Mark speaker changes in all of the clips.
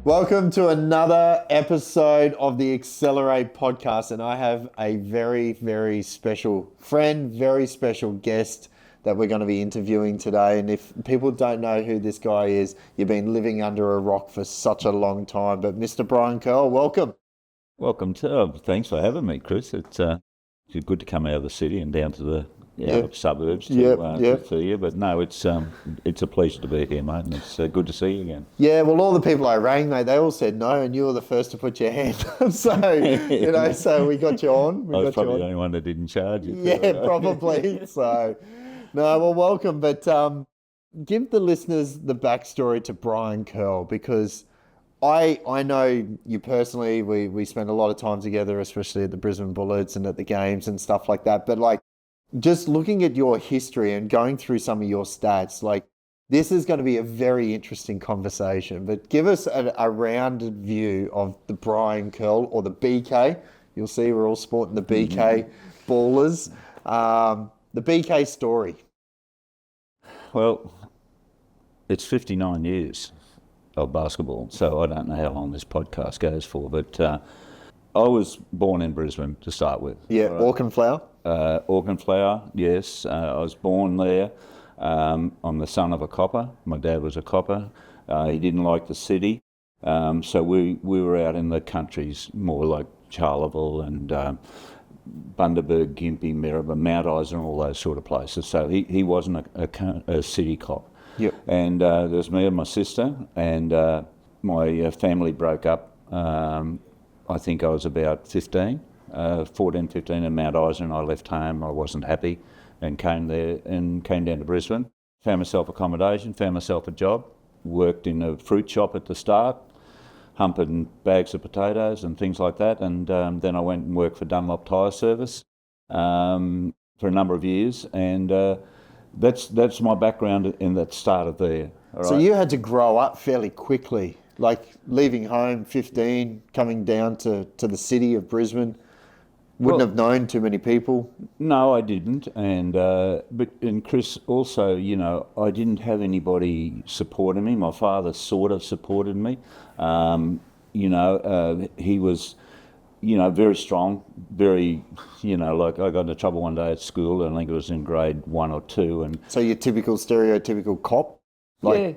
Speaker 1: Welcome to another episode of the Accelr8 podcast, and I have a very, very special friend, very special guest that we're going to be interviewing today. And if people don't know who this guy is, you've been living under a rock for such a long time. But Mr. Brian Kerle, welcome.
Speaker 2: Welcome to. Thanks for having me, Chris. It's good to come out of the city and down to the suburbs to see you. But no, it's a pleasure to be here, mate, and it's good to see you again.
Speaker 1: Yeah, well, all the people I rang, mate, they all said no, and you were the first to put your hand up. So, so we got you on.
Speaker 2: I was probably the only one that didn't charge you.
Speaker 1: Yeah, probably. So, no, well, welcome. But give the listeners the backstory to Brian Kerle, because I know you personally. We spend a lot of time together, especially at the Brisbane Bullets and at the games and stuff like that. But like, just looking at your history and going through some of your stats, like this is going to be a very interesting conversation. But give us a rounded view of the Brian Kerle, or the BK. You'll see we're all sporting the BK ballers. The BK story.
Speaker 2: Well, it's 59 years of basketball, so I don't know how long this podcast goes for, but I was born in Brisbane to start with.
Speaker 1: Yeah, right. Auchenflower?
Speaker 2: Auchenflower, yes. I was born there. I'm the son of a copper. My dad was a copper. He didn't like the city, so we were out in the countries, more like Charleville and Bundaberg, Gympie, Maribor, Mount Isa, and all those sort of places. So he wasn't a city cop.
Speaker 1: Yep.
Speaker 2: And there was me and my sister, and my family broke up. I think I was about 14, 15 in Mount Isa, and I left home. I wasn't happy and came down to Brisbane. Found myself accommodation, found myself a job, worked in a fruit shop at the start, humping bags of potatoes and things like that, and then I went and worked for Dunlop Tyre Service for a number of years, and that's my background in that started there. All
Speaker 1: So
Speaker 2: right?
Speaker 1: you had to grow up fairly quickly, like leaving home 15, coming down to the city of Brisbane. Wouldn't have known too many people.
Speaker 2: No, I didn't, and Chris also, I didn't have anybody supporting me. My father sort of supported me. He was, very strong, very, like I got into trouble one day at school, and I think it was in grade 1 or 2. And
Speaker 1: so your typical stereotypical cop,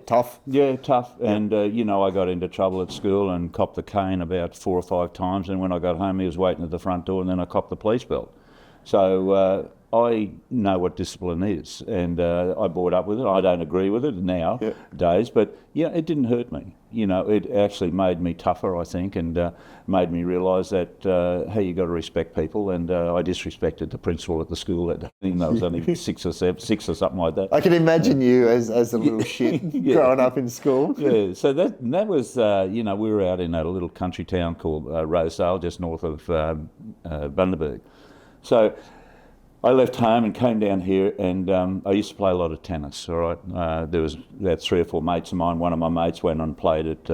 Speaker 1: tough?
Speaker 2: Yeah, tough. Yeah. And, I got into trouble at school and copped the cane about 4 or 5 times, and when I got home he was waiting at the front door, and then I copped the police belt. So I know what discipline is, and I brought up with it. I don't agree with it nowadays, but it didn't hurt me. It actually made me tougher, I think, and made me realise that, hey, you got to respect people. And I disrespected the principal at the school. I was only 6 or something like that.
Speaker 1: I can imagine you as a little shit growing up in school.
Speaker 2: Yeah, so that was, we were out in a little country town called Rosedale, just north of Bundaberg. So I left home and came down here, and I used to play a lot of tennis. All right, there was about 3 or 4 mates of mine. One of my mates went and played at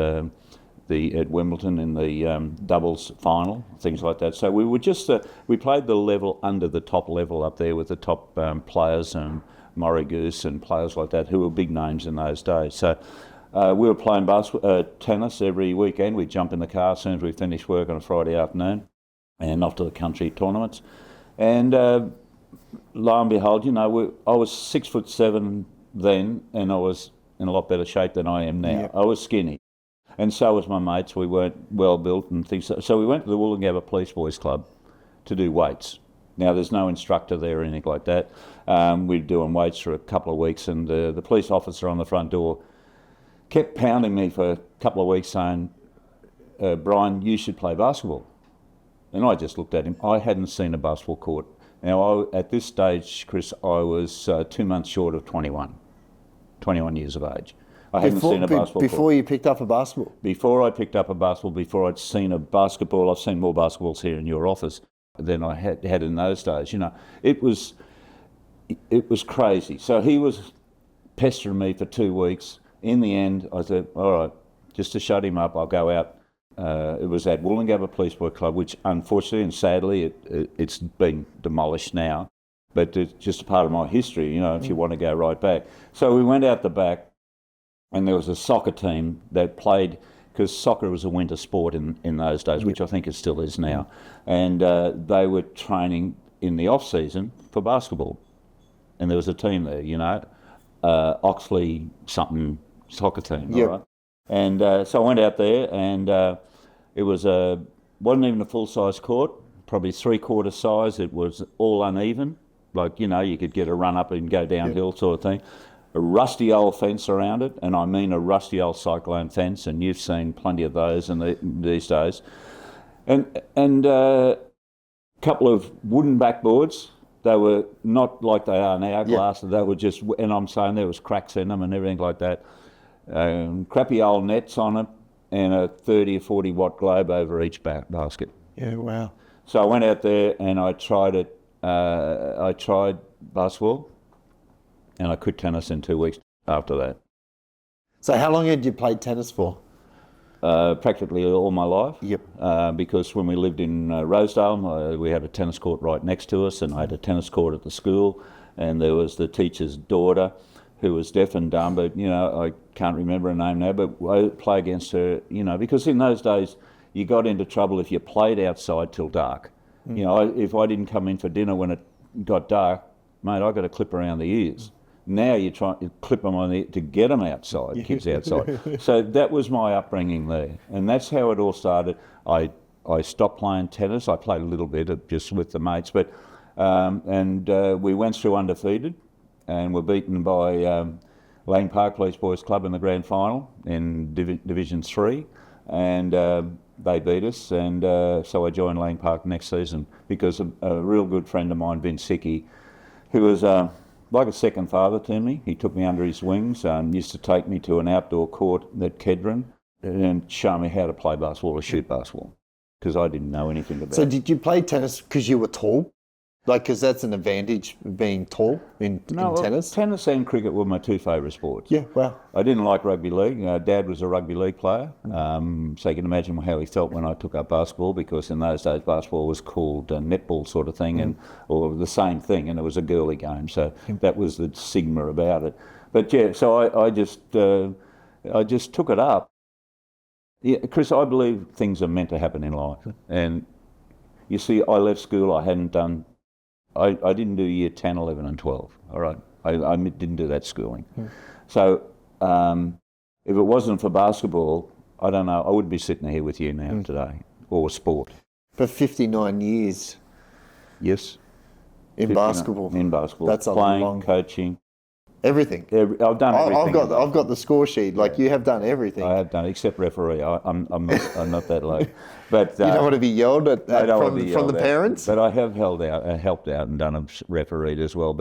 Speaker 2: Wimbledon in the doubles final, things like that. So we were just we played the level under the top level up there with the top players and Murray Goose and players like that who were big names in those days. So we were playing tennis every weekend. We'd jump in the car as soon as we finished work on a Friday afternoon, and off to the country tournaments. And lo and behold, I was 6'7" then, and I was in a lot better shape than I am now. Yep. I was skinny, and so was my mates. We weren't well built and things. So we went to the Woolloongabba Police Boys Club to do weights. Now there's no instructor there or anything like that. We were doing weights for a couple of weeks, and the police officer on the front door kept pounding me for a couple of weeks, saying, "Brian, you should play basketball." And I just looked at him. I hadn't seen a basketball court. Now, at this stage, Chris, I was 2 months short of 21 years of age. I hadn't seen a basketball court.
Speaker 1: Before you picked up a basketball?
Speaker 2: Before I picked up a basketball, before I'd seen a basketball. I've seen more basketballs here in your office than I had in those days. It was crazy. So he was pestering me for 2 weeks. In the end, I said, all right, just to shut him up, I'll go out. It was at Woolloongabba Police Boy Club, which unfortunately and sadly it's been demolished now, but it's just a part of my history, if you want to go right back. So we went out the back, and there was a soccer team that played because soccer was a winter sport in those days, which I think it still is now. And they were training in the off-season for basketball. And there was a team there, you know, Oxley something soccer team, all right? And so I went out there, and it wasn't even a full-size court, probably three-quarter size. It was all uneven, like, you know, you could get a run up and go downhill sort of thing. A rusty old fence around it, and I mean a rusty old cyclone fence, and you've seen plenty of those these days. And a couple of wooden backboards. They were not like they are now, glass. They were just, and I'm saying there was cracks in them and everything like that. Crappy old nets on it, and a 30 or 40 watt globe over each basket.
Speaker 1: Yeah, wow.
Speaker 2: So I went out there and I tried it. I tried basketball, and I quit tennis in 2 weeks after that.
Speaker 1: So how long had you played tennis for?
Speaker 2: Practically all my life.
Speaker 1: Yep.
Speaker 2: Because when we lived in Rosedale, we had a tennis court right next to us, and I had a tennis court at the school, and there was the teacher's daughter who was deaf and dumb, but, you know, I can't remember her name now, but I play against her, you know, because in those days you got into trouble if you played outside till dark. You know, if I didn't come in for dinner when it got dark, mate, I got a clip around the ears. Now you try to clip them on to get them outside, kids outside. So that was my upbringing there, and that's how it all started. I stopped playing tennis. I played a little bit just with the mates, but we went through undefeated, and were beaten by Lang Park Police Boys Club in the grand final in Division 3, and they beat us, and so I joined Lang Park next season because a real good friend of mine, Vince Hickey, who was like a second father to me. He took me under his wings, used to take me to an outdoor court at Kedron and show me how to play basketball or shoot basketball, because I didn't know anything about it.
Speaker 1: So did you play tennis because you were tall? Like, because that's an advantage, being tall in tennis?
Speaker 2: Tennis and cricket were my two favourite sports.
Speaker 1: Yeah, wow.
Speaker 2: I didn't like rugby league. Dad was a rugby league player, so you can imagine how he felt when I took up basketball, because in those days basketball was called netball sort of thing, or the same thing, and it was a girly game, so that was the stigma about it. But yeah, so I just took it up. Yeah, Chris, I believe things are meant to happen in life, and you see, I left school, I didn't do year 10, 11 and 12, all right? I didn't do that schooling. So if it wasn't for basketball, I don't know, I wouldn't be sitting here with you now today, or sport.
Speaker 1: For 59 years?
Speaker 2: Yes.
Speaker 1: In basketball?
Speaker 2: In basketball.
Speaker 1: That's
Speaker 2: playing, coaching.
Speaker 1: Everything?
Speaker 2: I've done everything.
Speaker 1: I've got the score sheet, like you have done everything.
Speaker 2: I have done, except referee. I'm not that low. But
Speaker 1: you don't want to be yelled at from the parents?
Speaker 2: But I have helped out and done a refereed as well.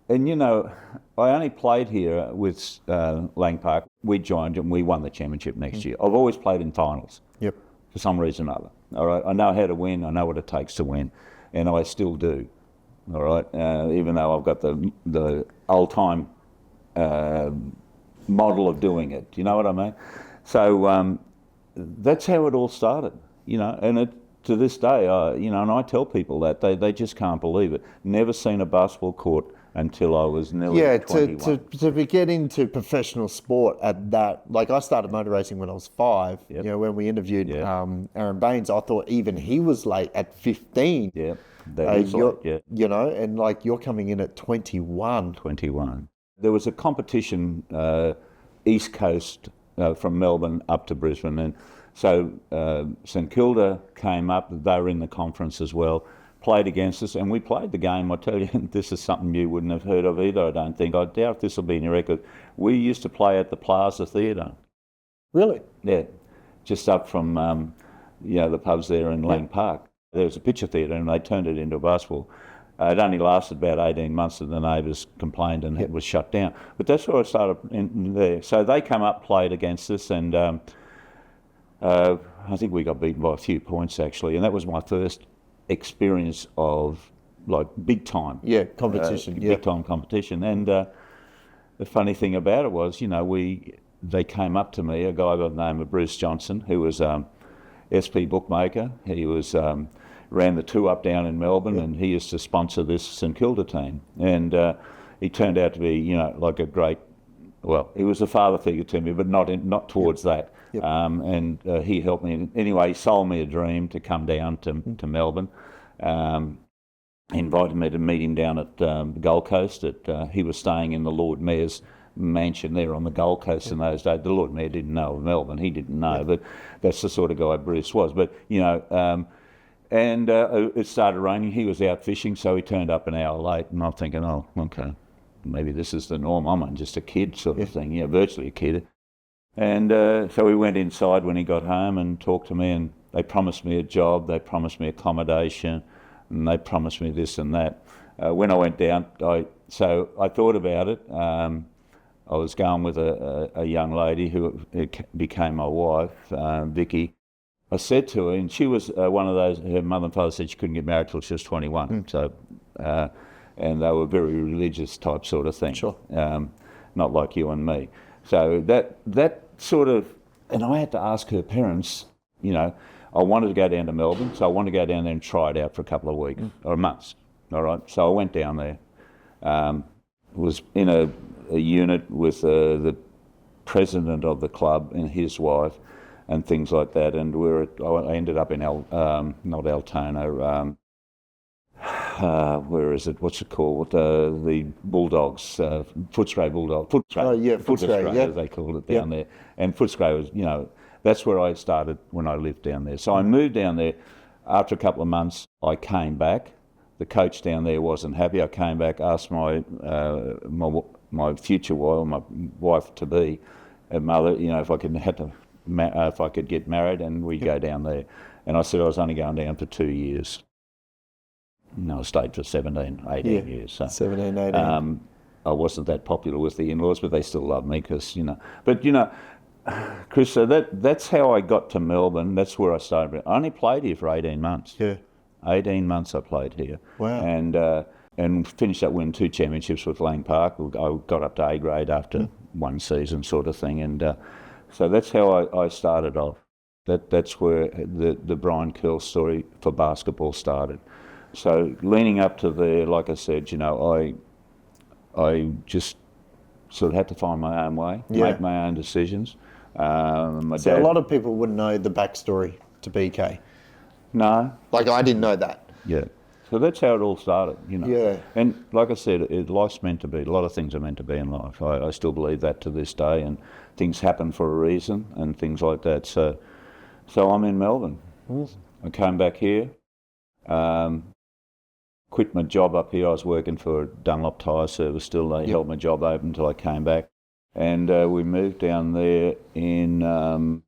Speaker 2: And you know, I only played here with Lang Park. We joined and we won the championship next year. I've always played in finals.
Speaker 1: Yep.
Speaker 2: For some reason or other. All right. I know how to win. I know what it takes to win, and I still do. All right. Even though I've got the old time model of doing it. Do you know what I mean? So that's how it all started, you know, and to this day, you know, and I tell people that, they just can't believe it. Never seen a basketball court until I was nearly 21.
Speaker 1: To get into professional sport at that, like I started motor racing when I was 5. You know, when we interviewed Aaron Baines, I thought even he was late at 15.
Speaker 2: Yeah, that is late, yeah.
Speaker 1: You know, and like you're coming in at 21.
Speaker 2: 21. There was a competition east coast from Melbourne up to Brisbane, and so St Kilda came up. They were in the conference as well, played against us, and we played the game. I tell you, this is something you wouldn't have heard of either, I don't think. I doubt this will be in your record. We used to play at the Plaza Theatre.
Speaker 1: Really?
Speaker 2: Yeah, just up from the pubs there in Lang Park. There was a picture theatre, and they turned it into a basketball. It only lasted about 18 months, and the neighbours complained, and it was shut down. But that's where I started in there. So they come up, played against us, and I think we got beaten by a few points, actually. And that was my first experience of, like, big time.
Speaker 1: Yeah, competition.
Speaker 2: Big time competition. And the funny thing about it was, you know, they came up to me, a guy by the name of Bruce Johnson, who was SP bookmaker. He was... ran the 2 Up down in Melbourne, and he used to sponsor this St Kilda team. And he turned out to be, you know, like a great well, he was a father figure to me, but not towards that.
Speaker 1: Yep.
Speaker 2: And he helped me. Anyway, he sold me a dream to come down to Melbourne. He invited me to meet him down at the Gold Coast. He was staying in the Lord Mayor's mansion there on the Gold Coast in those days. The Lord Mayor didn't know of Melbourne. He didn't know, but that's the sort of guy Bruce was. But, it started raining. He was out fishing, so he turned up an hour late, and I'm thinking, oh, okay, maybe this is the norm. I'm just a kid sort of thing, virtually a kid. And so we went inside when he got home and talked to me, and they promised me a job, they promised me accommodation, and they promised me this and that. When I went down, I thought about it. I was going with a young lady who became my wife, Vicky. I said to her, and she was one of those, her mother and father said she couldn't get married till she was 21. So, and they were very religious type sort of thing.
Speaker 1: Sure.
Speaker 2: Not like you and me. So that sort of, and I had to ask her parents, I wanted to go down to Melbourne, so I wanted to go down there and try it out for a couple of weeks or months. All right. So I went down there, was in a unit with the president of the club and his wife, and things like that. And I ended up in not Altona. Where is it? What's it called? The Bulldogs, Footscray Bulldogs. Footscray.
Speaker 1: Oh yeah, Footscray.
Speaker 2: As they called it down there. And Footscray was, that's where I started when I lived down there. So I moved down there. After a couple of months, I came back. The coach down there wasn't happy. I came back, asked my future wife, my wife to be, mother, if I could get married, and we'd go down there. And I said I was only going down for 2 years. No, I stayed for 17, 18 years. So,
Speaker 1: 17, 18.
Speaker 2: I wasn't that popular with the in-laws, but they still loved me because, But, Chris, so that's how I got to Melbourne. That's where I started. I only played here for 18 months.
Speaker 1: Yeah.
Speaker 2: 18 months I played here.
Speaker 1: Wow.
Speaker 2: And finished up winning 2 championships with Lang Park. I got up to A grade after one season sort of thing. And so that's how I started off. That's where the Brian Kerle story for basketball started. So leading up to there, like I said, I just sort of had to find my own way, make my own decisions.
Speaker 1: A lot of people wouldn't know the backstory to BK.
Speaker 2: No.
Speaker 1: Like, I didn't know that.
Speaker 2: Yeah. So that's how it all started,
Speaker 1: Yeah.
Speaker 2: And like I said, life's meant to be. A lot of things are meant to be in life. I still believe that to this day, and things happen for a reason and things like that. So I'm in Melbourne. I came back here. Quit my job up here. I was working for Dunlop Tyre Service still. They held my job open until I came back. And we moved down there in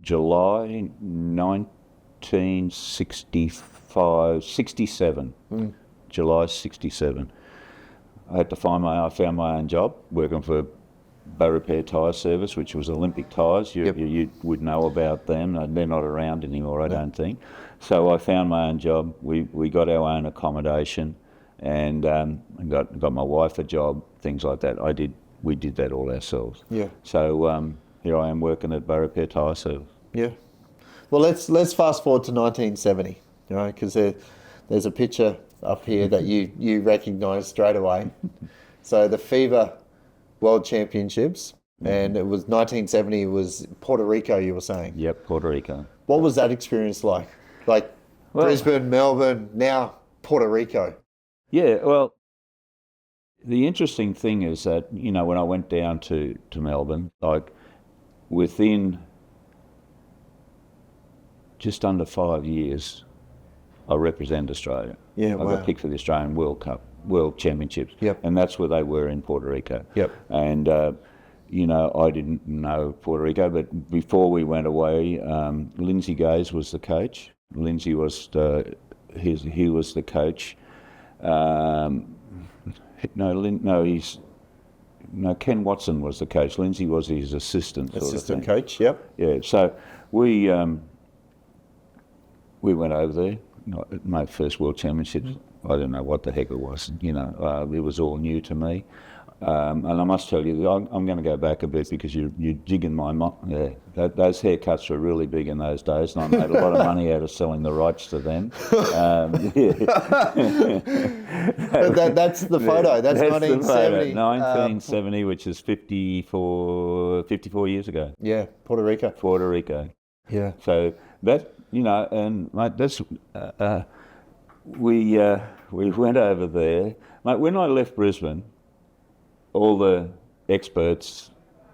Speaker 2: July 1967. July 67. I found my own job working for Bow Repair Tyre Service, which was Olympic Tyres. You would know about them. They're not around anymore, I don't think. So I found my own job. We got our own accommodation, and got my wife a job, things like that. We did that all ourselves. Yeah. So here I am working at Bow Repair Tyre Service. Yeah.
Speaker 1: Well, let's fast forward to 1970, because there's a picture up here that you recognise straight away. So the FIBA World Championships, and it was 1970. It was Puerto Rico, you were saying.
Speaker 2: Yep, Puerto Rico.
Speaker 1: What was that experience like? Like Brisbane, Melbourne, now Puerto Rico.
Speaker 2: Yeah, well, the interesting thing is that, when I went down to Melbourne, like within just under 5 years, I represented Australia.
Speaker 1: Yeah,
Speaker 2: I got picked for the Australian World Championships.
Speaker 1: Yep.
Speaker 2: And that's where they were in Puerto Rico.
Speaker 1: Yep.
Speaker 2: And, I didn't know Puerto Rico, but before we went away, Lindsay Gaze was the coach. Lindsay was he was the coach. Ken Watson was the coach. Lindsay was his assistant.
Speaker 1: Assistant coach, yep.
Speaker 2: Yeah, so we went over there. My first World Championships. I don't know what the heck it was. It was all new to me. And I must tell you, I'm going to go back a bit because you're jigging my yeah. Those haircuts were really big in those days, and I made a lot of money out of selling the rights to them.
Speaker 1: That's the photo. That's 1970.
Speaker 2: 1970, which is 54 years ago.
Speaker 1: Yeah, Puerto Rico.
Speaker 2: Puerto Rico.
Speaker 1: Yeah.
Speaker 2: So that, and mate, that's we went over there, mate. When I left Brisbane, all the experts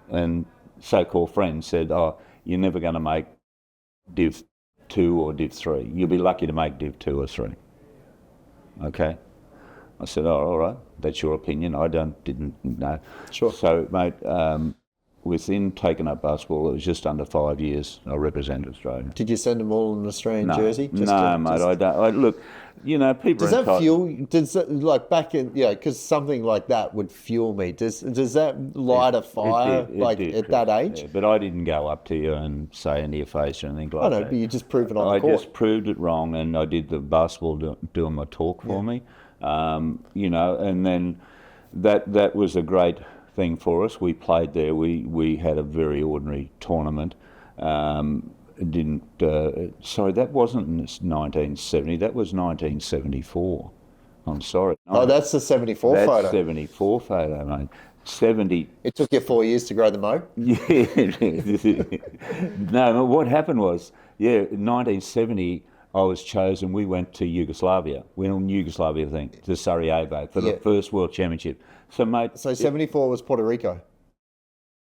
Speaker 2: and so-called friends said, "Oh, you're never going to make Div 2 or Div 3. You'll be lucky to make Div 2 or 3." Okay. I said, "Oh, all right. That's your opinion. I didn't know."
Speaker 1: Sure.
Speaker 2: So, mate, within taking up basketball, it was just under 5 years I represented Australia.
Speaker 1: Did you send them all an Australian jersey?
Speaker 2: Mate, I don't. Look, people.
Speaker 1: Does that fuel? Does that, like back in because something like that would fuel me? Does that light a fire at that age?
Speaker 2: Yeah, but I didn't go up to you and say into your face or anything like that.
Speaker 1: I know, but you just proved it on the
Speaker 2: I
Speaker 1: court.
Speaker 2: just proved it wrong, and I did the basketball doing my talk for me. And then that was a great thing for us. We played there. We had a very ordinary tournament. Sorry, that wasn't 1970. That was 1974. I'm sorry.
Speaker 1: Oh, that's the 74 photo.
Speaker 2: That's 74 photo, mate. 70.
Speaker 1: It took you 4 years to grow the mo?
Speaker 2: Yeah. No, what happened was, in 1970, I was chosen. We went to Yugoslavia. We went on Yugoslavia to Sarajevo for the first World Championship. So, mate.
Speaker 1: So 74 was Puerto Rico.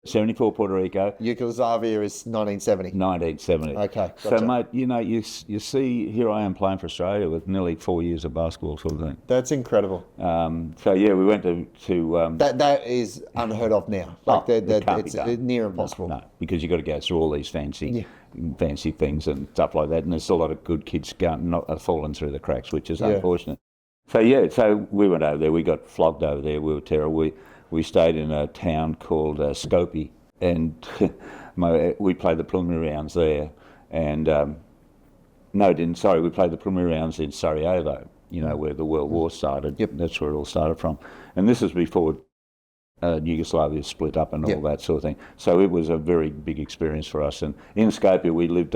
Speaker 2: 74 Puerto Rico.
Speaker 1: Yugoslavia is 1970.
Speaker 2: 1970.
Speaker 1: Okay. Gotcha.
Speaker 2: So, mate, you see, here I am playing for Australia with nearly 4 years of basketball sort of thing.
Speaker 1: That's incredible.
Speaker 2: We went to
Speaker 1: that is unheard of now. Like it's near impossible.
Speaker 2: No, because you've got to go through all these fancy things and stuff like that, and there's a lot of good kids falling through the cracks, which is unfortunate. So we went over there. We got flogged over there. We were terrible. We stayed in a town called Skopje, and we played the preliminary rounds there. And we played the preliminary rounds in Sarajevo, where the World War started. Yep. That's where it all started from. And this is before Yugoslavia split up and all that sort of thing. So it was a very big experience for us. And in Skopje, we lived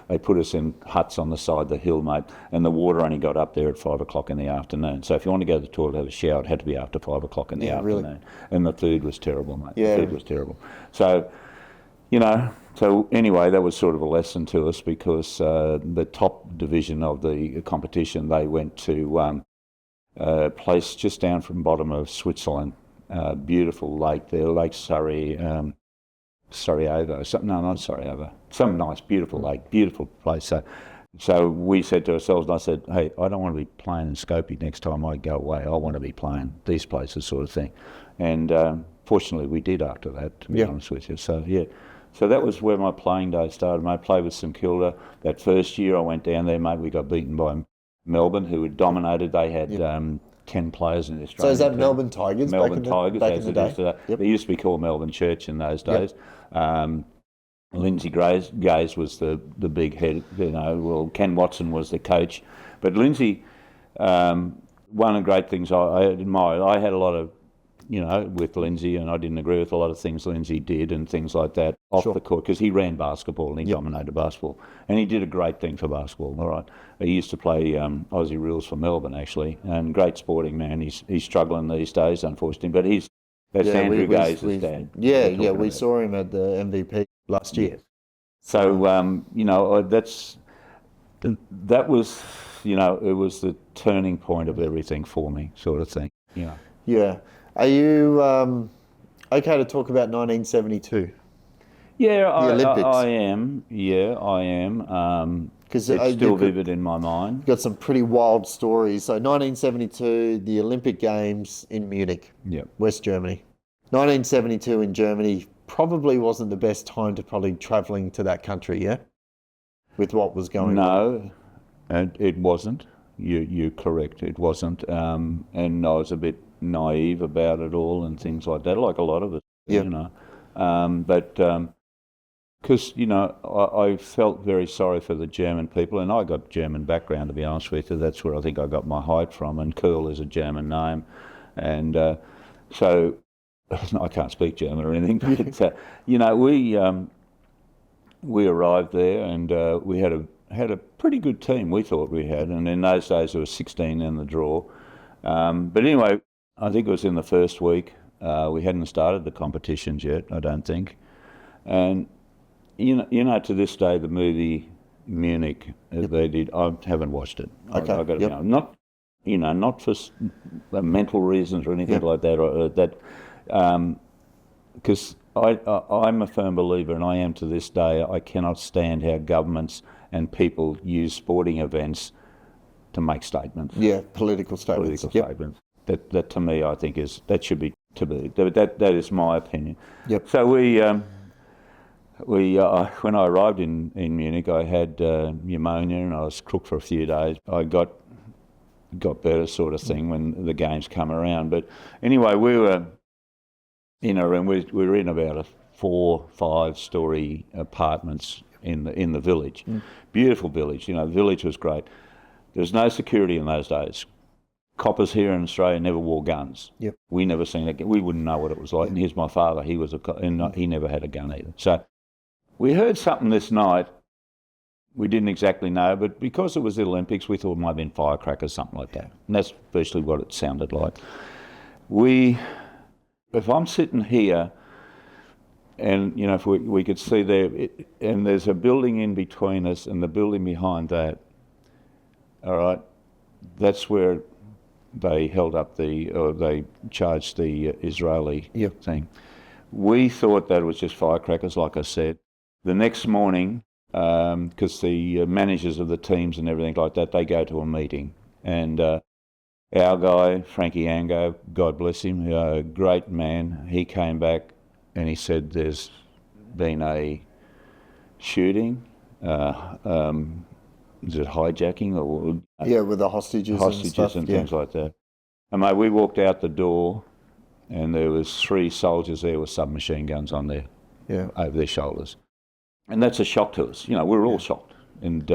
Speaker 2: they put us in huts on the side of the hill, mate, and the water only got up there at 5 o'clock in the afternoon. So if you want to go to the toilet, have a shower, it had to be after 5 o'clock in the afternoon. Really? And the food was terrible, mate. Yeah. The food was terrible. So, so anyway, that was sort of a lesson to us because the top division of the competition, they went to a place just down from the bottom of Switzerland. Beautiful lake there, Lake Sarajevo. Not Sarajevo. Some nice, beautiful lake, beautiful place. So we said to ourselves, and I said, "Hey, I don't want to be playing in Skopje next time I go away. I want to be playing these places, sort of thing." And fortunately, we did after that. To be honest with you, so that was where my playing days started. I played with St Kilda. That first year I went down there, mate. We got beaten by Melbourne, who had dominated. They had 10 players in the Australian
Speaker 1: So is that
Speaker 2: team.
Speaker 1: Melbourne Tigers?
Speaker 2: Melbourne Tigers,
Speaker 1: back
Speaker 2: as
Speaker 1: in the
Speaker 2: it is today. They used to be called Melbourne Church in those days. Lindsay Gaze was the big head, Ken Watson was the coach. But Lindsay, one of the great things I admired, I had a lot of, with Lindsay, and I didn't agree with a lot of things Lindsay did and things like that off the court, because he ran basketball and he dominated basketball. And he did a great thing for basketball, all right. He used to play Aussie rules for Melbourne, actually, and great sporting man. He's struggling these days, unfortunately, but that's Andrew Gaze's dad.
Speaker 1: Yeah, we saw him at the MVP last year.
Speaker 2: Yes. So, that was, it was the turning point of everything for me, sort of thing.
Speaker 1: Yeah. Are you okay to talk about 1972?
Speaker 2: Yeah,
Speaker 1: Olympics.
Speaker 2: I am. Yeah, I am. Because it's still vivid in my mind.
Speaker 1: You've got some pretty wild stories. So 1972, the Olympic Games in Munich, West Germany. 1972 in Germany probably wasn't the best time to probably travelling to that country, yeah? With what was going on.
Speaker 2: No, and it wasn't. You're correct. It wasn't. And I was a bit naive about it all and things like that, like a lot of us, but because I felt very sorry for the German people, and I got German background, to be honest with you. That's where I think I got my height from, and Kerle is a German name, and so I can't speak German or anything, but we arrived there and we had a pretty good team. We thought we had, and in those days there were 16 in the draw. But anyway, I think it was in the first week. We hadn't started the competitions yet, I don't think. And to this day, the movie Munich they did. I haven't watched it.
Speaker 1: Okay.
Speaker 2: I got not for mental reasons or anything like that. Or that because I'm a firm believer, and I am to this day. I cannot stand how governments and people use sporting events to make statements.
Speaker 1: Yeah, political statements.
Speaker 2: Statements. That to me, I think should be taboo. That is my opinion.
Speaker 1: Yep.
Speaker 2: So when I arrived in Munich, I had pneumonia and I was crook for a few days. I got better, sort of thing, when the games come around. But anyway, we were in a room. We were in about a 4-5 story apartments in the village. Beautiful village. The village was great. There was no security in those days. Coppers here in Australia never wore guns.
Speaker 1: Yep.
Speaker 2: We never seen it. We wouldn't know what it was like. And here's my father. He was he never had a gun either. So we heard something this night. We didn't exactly know, but because it was the Olympics, we thought it might have been firecrackers, something like that. And that's virtually what it sounded like. If I'm sitting here, and if we could see there, and there's a building in between us, and the building behind that, all right, that's where they held up they charged the Israeli thing. We thought that was just firecrackers, like I said. The next morning, because the managers of the teams and everything like that, they go to a meeting. And our guy, Frankie Ango, God bless him, a great man, he came back and he said there's been a shooting, is it hijacking or
Speaker 1: with the hostages
Speaker 2: and things like that. And mate, we walked out the door, and there was 3 soldiers there with submachine guns on there, over their shoulders, and that's a shock to us. We were all shocked, and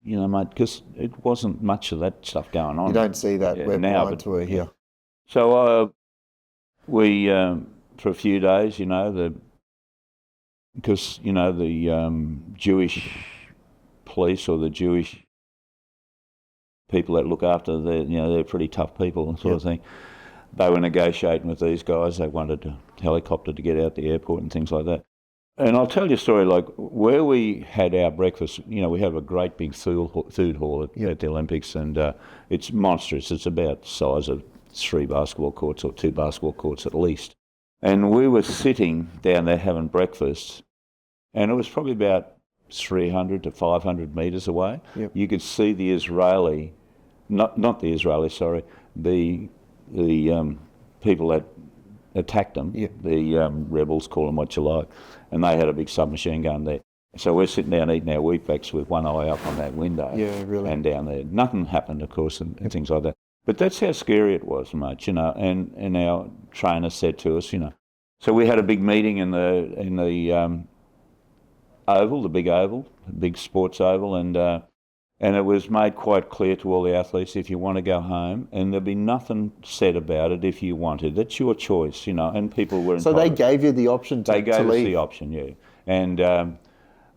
Speaker 2: mate, because it wasn't much of that stuff going on.
Speaker 1: You don't see that
Speaker 2: now,
Speaker 1: but we're here.
Speaker 2: So we for a few days, because the Jewish police or the Jewish people that look after they're pretty tough people and sort of thing. They were negotiating with these guys. They wanted a helicopter to get out the airport and things like that. And I'll tell you a story, like where we had our breakfast, we have a great big food hall at the Olympics, and it's monstrous. It's about the size of 3 basketball courts or 2 basketball courts at least. And we were sitting down there having breakfast, and it was probably about 300 to 500 metres away.
Speaker 1: Yep.
Speaker 2: You could see the Israeli, not the Israeli, sorry, the people that attacked them, the rebels, call them what you like, and they had a big submachine gun there. So we're sitting down eating our Weet-Bix with one eye up on that window, and down there. Nothing happened, of course, and things like that. But that's how scary it was, mate, and our trainer said to us, So we had a big meeting in the oval, the big sports oval, and it was made quite clear to all the athletes, if you want to go home, and there'd be nothing said about it if you wanted. That's your choice, and people were entitled.
Speaker 1: So they gave you the option to leave?
Speaker 2: They gave us the option, yeah. And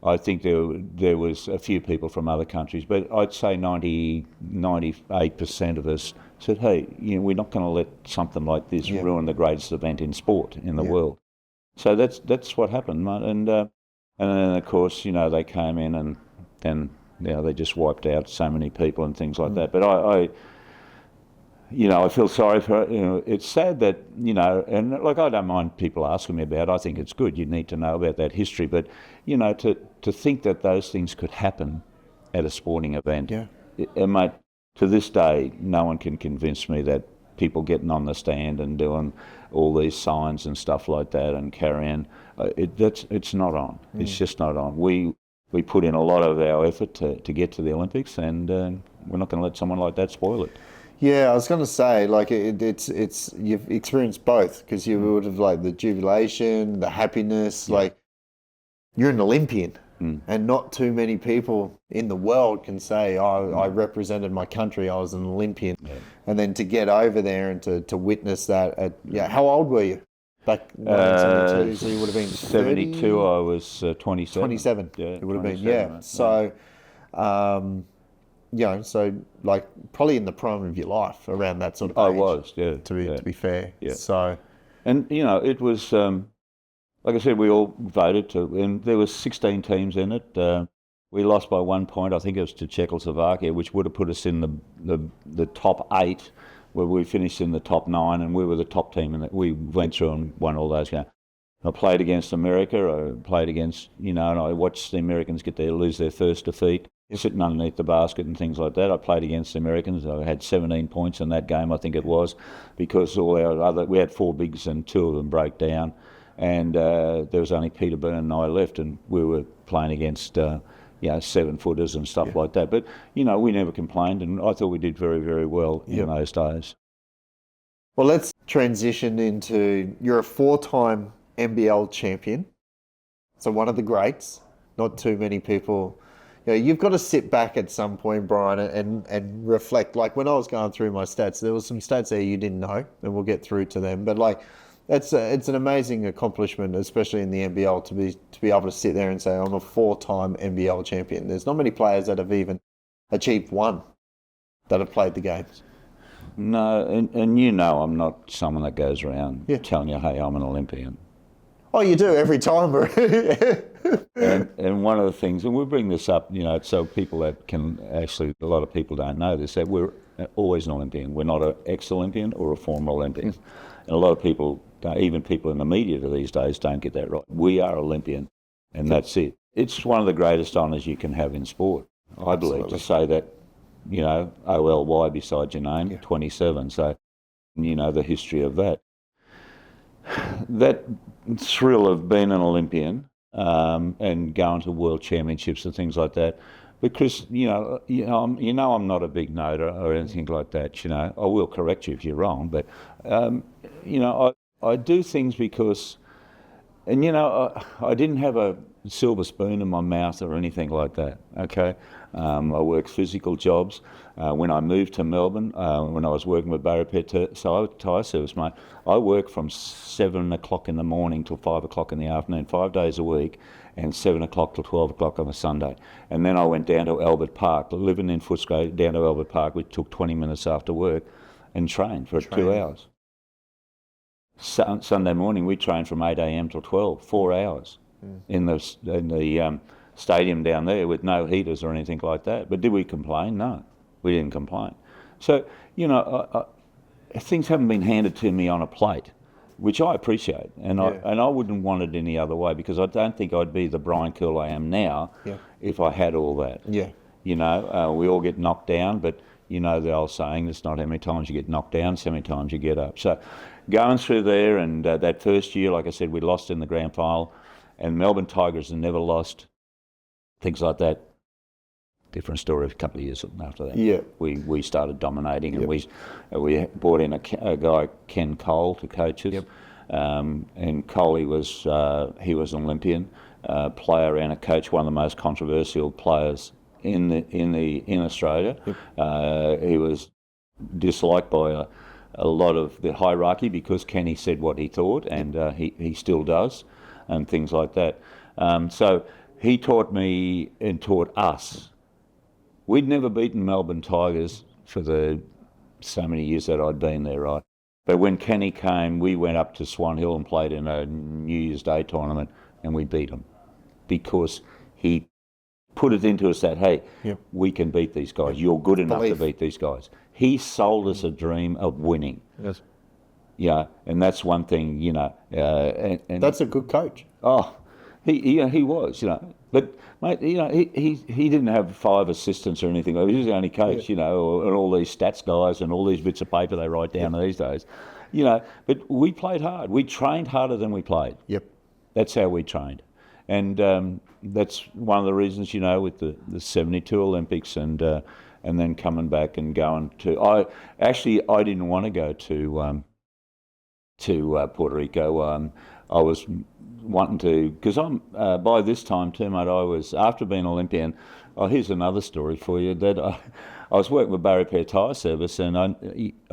Speaker 2: I think there was a few people from other countries, but I'd say 98% of us said, hey, we're not going to let something like this ruin the greatest event in sport in the world. So that's what happened, mate. And then, of course, they came in and then they just wiped out so many people and things like that. But I feel sorry for it. It's sad that, and like I don't mind people asking me about it. I think it's good. You need to know about that history. But, to think that those things could happen at a sporting event.
Speaker 1: Yeah.
Speaker 2: Mate, to this day, no one can convince me that people getting on the stand and doing all these signs and stuff like that and carrying, it's not on. It's just not on. We put in a lot of our effort to get to the Olympics, and we're not going to let someone like that spoil it.
Speaker 1: Yeah, I was going to say, like, it's you've experienced both, because you would have, like, the jubilation, the happiness, like, you're an Olympian, and not too many people in the world can say, oh, I represented my country, I was an Olympian. Yeah. And then to get over there and to witness that, how old were you? Back in 1972, so you would have been
Speaker 2: 72.
Speaker 1: 30?
Speaker 2: I was 27.
Speaker 1: 27.
Speaker 2: Yeah,
Speaker 1: It would have been,
Speaker 2: 27, right.
Speaker 1: So, so like probably in the prime of your life around that sort of age.
Speaker 2: I was, yeah.
Speaker 1: To be fair.
Speaker 2: Yeah.
Speaker 1: So,
Speaker 2: and it was like I said, we all voted to, and there was 16 teams in it. We lost by 1 point. I think it was to Czechoslovakia, which would have put us in the top 8, where we finished in the top 9, and we were the top team, and we went through and won all those games. I played against America. I played against, and I watched the Americans lose their first defeat, sitting underneath the basket and things like that. I played against the Americans. I had 17 points in that game, I think it was, because we had 4 bigs and 2 of them broke down, and there was only Peter Byrne and I left, and we were playing against 7-footers and stuff like that. But we never complained, and I thought we did very, very well in those days.
Speaker 1: Well, let's transition into, you're a 4-time NBL champion, so one of the greats. Not too many people. You've got to sit back at some point, Brian, and reflect. Like when I was going through my stats, there was some stats there you didn't know, and we'll get through to them. But like, it's an amazing accomplishment, especially in the NBL, to be able to sit there and say, I'm a 4-time NBL champion. There's not many players that have even achieved one that have played the games.
Speaker 2: No, and I'm not someone that goes around telling you, hey, I'm an Olympian.
Speaker 1: Oh, you do every time.
Speaker 2: and one of the things, and we bring this up, so people that can actually, a lot of people don't know this, that we're always an Olympian. We're not an ex-Olympian or a former Olympian. And a lot of people, even people in the media these days, don't get that right. We are Olympian, and that's it. It's one of the greatest honours you can have in sport, I believe, to say that, OLY beside your name, 27. So, the history of that. That thrill of being an Olympian and going to world championships and things like that. But Chris, I'm not a big noter or anything like that. I will correct you if you're wrong, but I do things because, and I didn't have a silver spoon in my mouth or anything like that. Okay, I worked physical jobs. When I moved to Melbourne, when I was working with Barry Tyre Service, mate, I worked from 7 o'clock in the morning till 5 o'clock in the afternoon, 5 days a week, and 7 o'clock till 12 o'clock on a Sunday. And then I went down to Albert Park, living in Footscray, down to Albert Park, which took 20 minutes after work, and trained for 2 hours. Sunday morning, we trained from 8 a.m. till 12, 4 hours in the stadium down there with no heaters or anything like that. But did we complain? No, we didn't complain. So, things haven't been handed to me on a plate, which I appreciate, and I wouldn't want it any other way, because I don't think I'd be the Brian Kerle I am now if I had all that. Yeah. We all get knocked down, but the old saying, it's not how many times you get knocked down, it's how many times you get up. So going through there, and that first year, like I said, we lost in the grand final, and Melbourne Tigers had never lost, things like that. Different story a couple of years after that. Yeah. We started dominating, and we brought in a guy, Ken Cole, to coach us. Yep. And Cole, he was an Olympian player and a coach, one of the most controversial players in Australia. Yep. He was disliked by a lot of the hierarchy because Kenny said what he thought, and he still does, and things like that. So he taught me and taught us. We'd never beaten Melbourne Tigers for the so many years that I'd been there, right? But when Kenny came, we went up to Swan Hill and played in a New Year's Day tournament, and we beat them because he put it into us that, hey, we can beat these guys. You're good enough to beat these guys. He sold us a dream of winning. Yes. Yeah, and that's one thing, and that's
Speaker 1: a good coach.
Speaker 2: Oh, he was, But, mate, he didn't have 5 assistants or anything. He was the only coach, and all these stats guys and all these bits of paper they write down these days. But we played hard. We trained harder than we played. Yep. That's how we trained. And that's one of the reasons, with the 72 Olympics and then coming back and going to... I didn't want to go to Puerto Rico. I was wanting to, because I'm by this time too, mate, I was, after being Olympian, here's another story for you, that I was working with Bow Repair Tyre Service, and I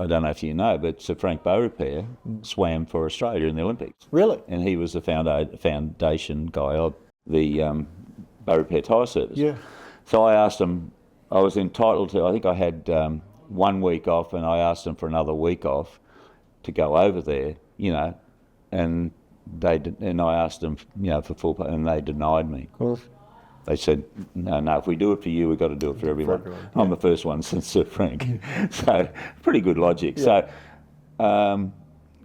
Speaker 2: don't know if you know, but Sir Frank Bow Repair swam for Australia in the Olympics.
Speaker 1: Really?
Speaker 2: And he was the foundation guy of the Bow Repair Tyre Service.
Speaker 1: Yeah.
Speaker 2: So I asked him, I was entitled to, I think I had 1 week off, and I asked him for another week off to go over there, and and I asked them, for full pay, and they denied me.
Speaker 1: Of course.
Speaker 2: They said, no, if we do it for you, we've got to do it for everyone. I'm the first one since Sir Frank. So, pretty good logic. Yeah. So,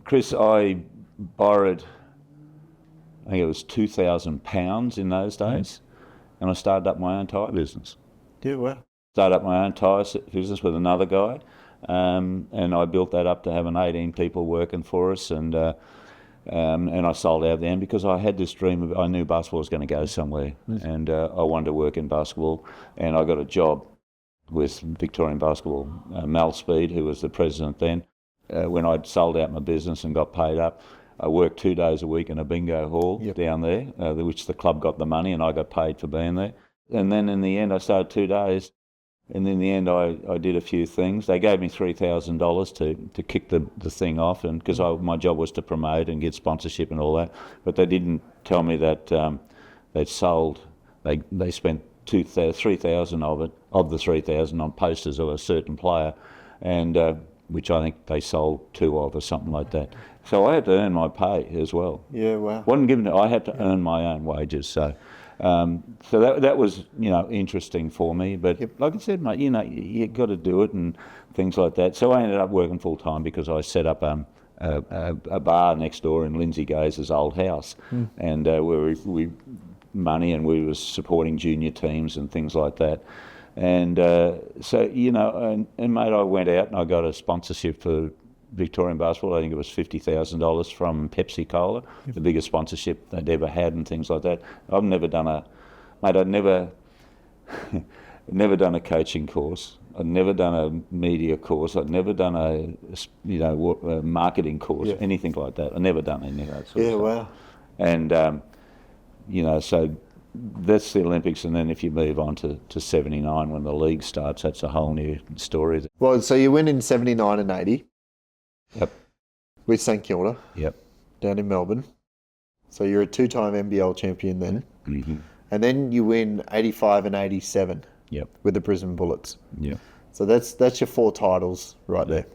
Speaker 2: Chris, I borrowed, I think it was £2,000 in those days, and I started up my own tyre business.
Speaker 1: Yeah, wow.
Speaker 2: Started up my own tyre business with another guy, and I built that up to having 18 people working for us, and I sold out then because I had this dream of, I knew basketball was going to go somewhere, and I wanted to work in basketball, and I got a job with Victorian Basketball. Mal Speed, who was the president then, when I'd sold out my business and got paid up, I worked 2 days a week in a bingo hall down there, which the club got the money and I got paid for being there. And then in the end, I started 2 days. And in the end, I did a few things. They gave me $3,000 to kick the thing off, and because my job was to promote and get sponsorship and all that. But they didn't tell me that they'd sold. They spent $3,000 of the $3,000 on posters of a certain player, and which I think they sold 2 of or something like that. So I had to earn my pay as well.
Speaker 1: Yeah, wow.
Speaker 2: Wasn't given. I had to earn my own wages. So that was interesting for me. But like I said, mate, you got to do it and things like that. So I ended up working full time because I set up a bar next door in Lindsay Gaze's old house, and we money, and we were supporting junior teams and things like that. And and mate, I went out and I got a sponsorship for Victorian Basketball. I think it was $50,000 from Pepsi Cola, the biggest sponsorship they'd ever had and things like that. I've never done I'd never done a coaching course. I'd never done a media course. I'd never done a marketing course, anything like that. I'd never done any of that sort of stuff.
Speaker 1: Wow.
Speaker 2: And, so that's the Olympics, and then if you move on to 79 when the league starts, that's a whole new story.
Speaker 1: Well, so you win in 79 and 80.
Speaker 2: Yep.
Speaker 1: With St Kilda.
Speaker 2: Yep.
Speaker 1: Down in Melbourne. So you're a 2-time NBL champion then.
Speaker 2: Mm-hmm.
Speaker 1: And then you win 85 and 87.
Speaker 2: Yep.
Speaker 1: With the Brisbane Bullets.
Speaker 2: Yep.
Speaker 1: So that's your 4 titles right there.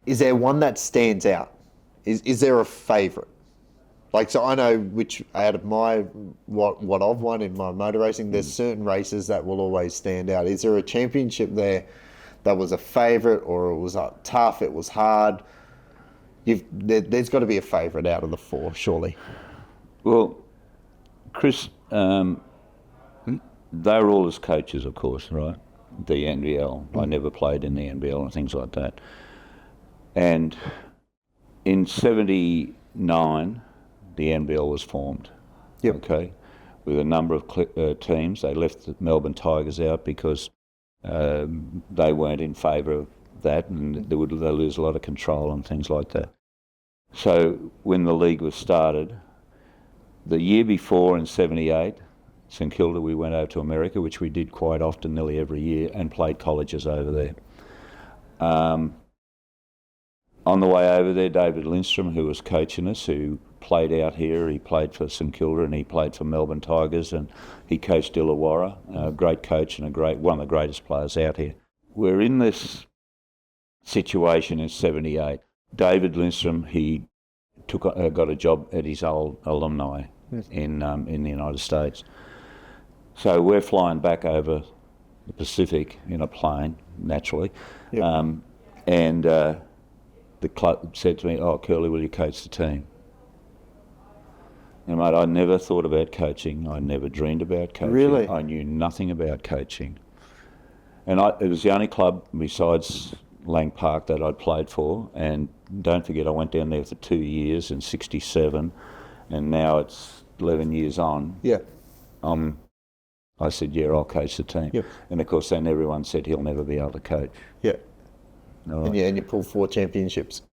Speaker 1: Is there one that stands out? Is there a favourite? Like, so I know which out of what I've won in my motor racing, there's certain races that will always stand out. Is there a championship there that was a favourite, or it was tough, it was hard? There's got to be a favourite out of the 4, surely.
Speaker 2: Well, Chris, they were all as coaches, of course, right? The NBL. I never played in the NBL and things like that. And in 79, the NBL was formed.
Speaker 1: Yep.
Speaker 2: Okay, with a number of teams. They left the Melbourne Tigers out because they weren't in favour of that, and they lose a lot of control and things like that. So when the league was started, the year before in 78, St Kilda, we went over to America, which we did quite often, nearly every year, and played colleges over there. On the way over there, David Lindstrom, who was coaching us, who played out here, he played for St Kilda and he played for Melbourne Tigers, and he coached Illawarra, a great coach and one of the greatest players out here. We're in this situation in 78. David Lindstrom, he got a job at his old alumni in the United States. So we're flying back over the Pacific in a plane, naturally, and the club said to me, "Oh, Kerle, will you coach the team?" And mate, I never thought about coaching. I never dreamed about coaching.
Speaker 1: Really?
Speaker 2: I knew nothing about coaching. And it was the only club besides Lang Park that I'd played for. And don't forget, I went down there for 2 years in 67, and now it's 11 years on.
Speaker 1: Yeah.
Speaker 2: I said, yeah, I'll coach the team.
Speaker 1: Yep.
Speaker 2: And of course, then everyone said he'll never be able to coach.
Speaker 1: Yeah.
Speaker 2: All right.
Speaker 1: And you pulled 4 championships.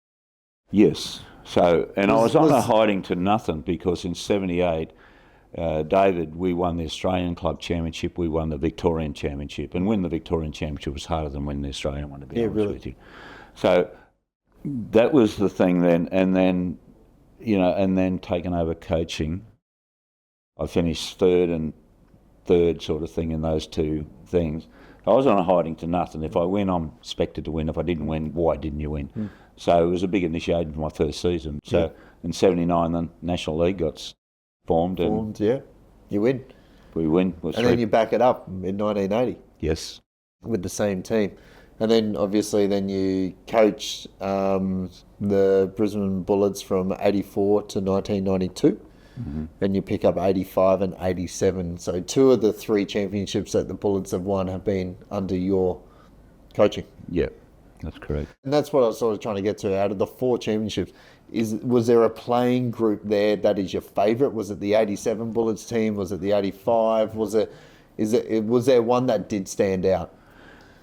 Speaker 2: Yes. So, and I was on a hiding to nothing because in '78, David, we won the Australian Club Championship, we won the Victorian Championship, and win the Victorian Championship was harder than win the Australian one, to be honest with you. So that was the thing then, and then, and then taking over coaching, I finished third sort of thing in those two things. I was on a hiding to nothing. If I win, I'm expected to win. If I didn't win, why didn't you win? So it was a big initiation for my first season. So in '79, the National League got formed.
Speaker 1: You win.
Speaker 2: We win.
Speaker 1: And then you back it up in 1980.
Speaker 2: Yes.
Speaker 1: With the same team. And then obviously you coached the Brisbane Bullets from 84 to 1992. And you pick up 85 and 87. So 2 of the 3 championships that the Bullets have won have been under your coaching.
Speaker 2: Yeah, that's correct.
Speaker 1: And that's what I was sort of trying to get to. Out of the 4 championships, was there a playing group there that is your favourite? Was it the 87 Bullets team? Was it the 85? Was there one that did stand out?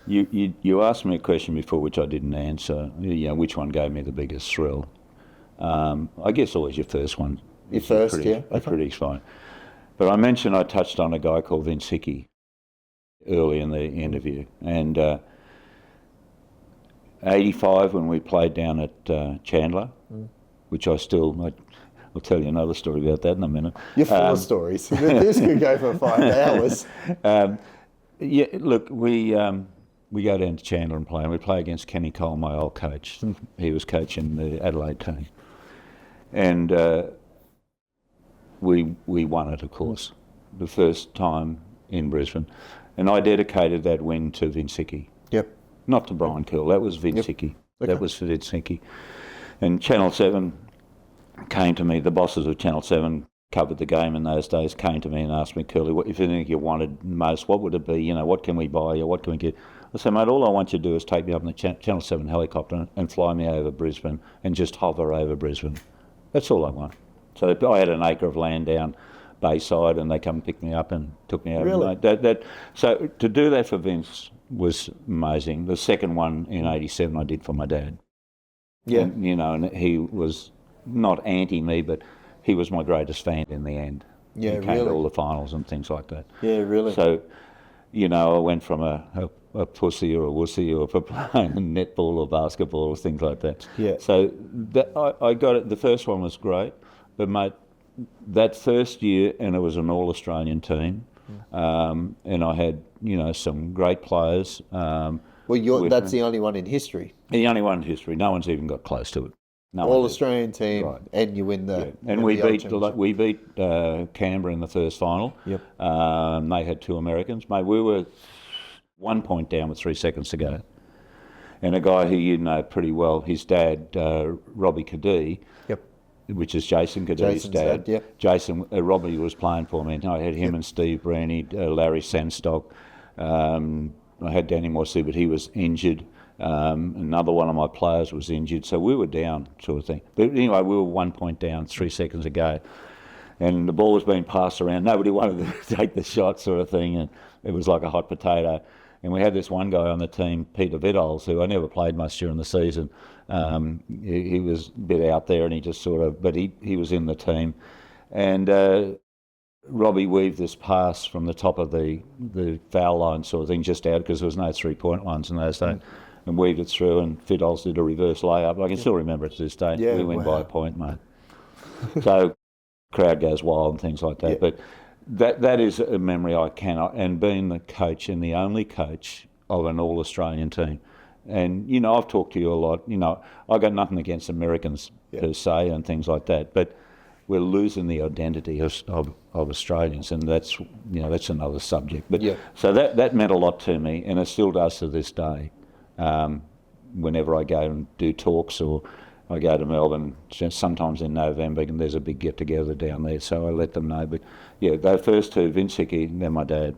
Speaker 2: You asked me a question before which I didn't answer. Which one gave me the biggest thrill? I guess always your first one.
Speaker 1: Your first,
Speaker 2: Pretty exciting. But I touched on a guy called Vince Hickey early in the interview. And 85, when we played down at Chandler, which I'll tell you another story about that in a minute.
Speaker 1: You're full of stories. This could go for 5 hours.
Speaker 2: Look, we go down to Chandler and play, and we play against Kenny Cole, my old coach. He was coaching the Adelaide team. And we won it, of course, the first time in Brisbane. And I dedicated that win to Vince Hickey.
Speaker 1: Yep.
Speaker 2: Not to Brian Kerle, that was Vince Hickey.
Speaker 1: Okay.
Speaker 2: That was for Vince Hickey. And Channel 7 came to me, the bosses of Channel 7 covered the game in those days, came to me and asked me, Curly, if anything you wanted most, what would it be? What can we buy you? What can we get? I said, mate, all I want you to do is take me up in the Channel 7 helicopter and fly me over Brisbane and just hover over Brisbane. That's all I want. So I had an acre of land down Bayside, and they come pick me up and took me over.
Speaker 1: Really?
Speaker 2: So to do that for Vince was amazing. The second one in '87 I did for my dad.
Speaker 1: Yeah.
Speaker 2: And he was not anti me, but he was my greatest fan in the end.
Speaker 1: Yeah,
Speaker 2: he came to all the finals and things like that.
Speaker 1: Yeah, really.
Speaker 2: So, I went from a pussy or a wussy or for playing netball or basketball or things like that.
Speaker 1: Yeah.
Speaker 2: So I got it. The first one was great, but mate, that first year, and it was an all-Australian team, and I had some great players.
Speaker 1: That's the only one in history.
Speaker 2: The only one in history. No one's even got close to it. No
Speaker 1: All-Australian team, right. And you win the.
Speaker 2: Yeah. And we beat Canberra in the first final.
Speaker 1: Yep.
Speaker 2: They had 2 Americans. Mate, we were 1 point down with 3 seconds to go. And a guy who you know pretty well, his dad, Robbie Cadee, which is Jason Cadee's dad.
Speaker 1: Yep.
Speaker 2: Jason, Robbie was playing for me. And I had him and Steve Brandy, Larry Sandstock. I had Danny Morsey, but he was injured. Another one of my players was injured, so we were down, sort of thing. But anyway, we were 1 point down, 3 seconds ago, and the ball was being passed around. Nobody wanted to take the shot, sort of thing, and it was like a hot potato. And we had this one guy on the team, Peter Vidals, who I never played much during the season. He was a bit out there, and he just but he was in the team. And Robbie weaved this pass from the top of the foul line, sort of thing, just out, because there was no 3-point lines in those days, and weaved it through, and Vidals did a reverse layup. I can still remember it to this day. We win by a point, mate. So crowd goes wild and things like that. But that is a memory I cannot, and being the coach and the only coach of an all-Australian team. And, I've talked to you a lot. I've got nothing against Americans per se and things like that, but we're losing the identity of Australians, and that's another subject. But so that meant a lot to me, and it still does to this day. Whenever I go and do talks, or I go to Melbourne, sometimes in November, and there's a big get together down there, so I let them know. But those first 2, Vince Hickey, they're my dad.